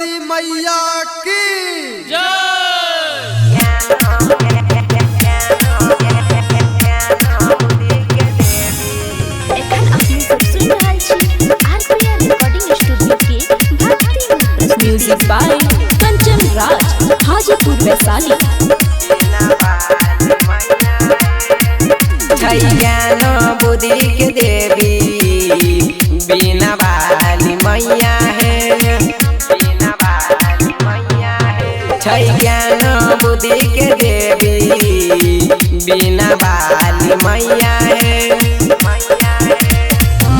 सरस्वती मैया की music by Kanchan Raj Hajipur Vaishali. ज्ञान बुद्धि के देवी बिना वाली मैया है, बिना वाली मैया है। ज्ञान बुद्धि के देवी बिना वाली मैया है।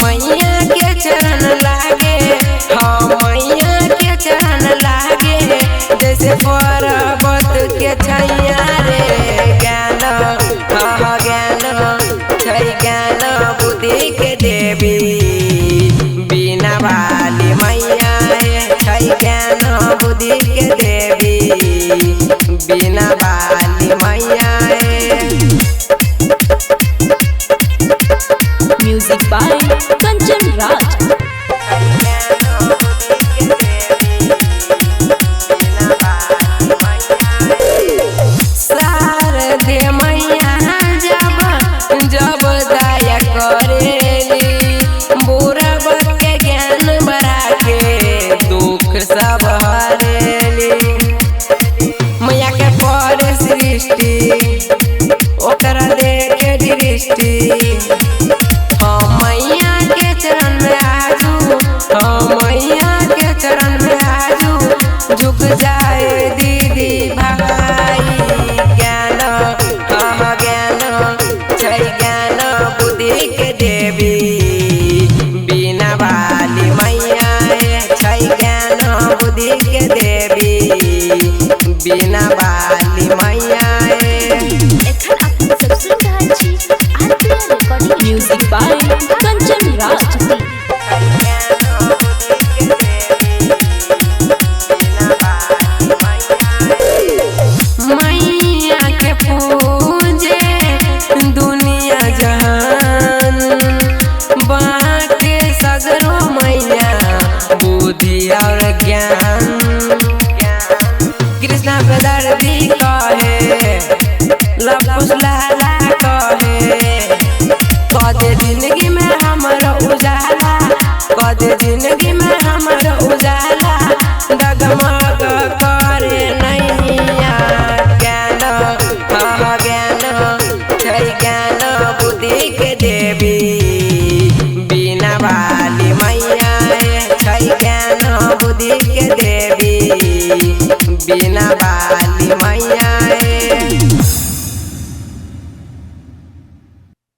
मैया के चरण लागे, हाँ मैया के चरण लागे, जैसे पर्वत के छैया रे। ज्ञान हाँ ज्ञान ज्ञान बुद्धि के देवी बिना वाली मैया है। ज्ञान बुद्धि के देवी बिना वाली मैया है। Music by Kanchan Raj. शारदे मैया जब जब दया करेली, बुरब के ज्ञान बढ़ा के दुख सब हरेली। मैया के पर सृष्टि ओकरा देखे दृष्टि, हाँ मैया के चरण में आजू, हाँ मैया के चरण में आजू झुक जाए दीदी भाई। ज्ञान हाँ ज्ञान ज्ञान बुद्धि के देवी बिना वाली मैया है। ज्ञान बुद्धि के देवी बिना वाली मैया है। Music by Kanchan Raj. मैया के पूजे दुनिया जहान, बाटे सगरो मैया बुद्धि और ज्ञान। कृष्णा ब्रदर भी कहे, लपुस लाला कहे, कदे जिंदगी में हमारा उजाला, कदे जिंदगी में हमारा उजाला डगमग करे नैया। ज्ञान हाँ ज्ञान ज्ञान बुद्धि के देवी बिना वाली मैया है। ज्ञान बुद्धि के देवी बिना वाली मैया है।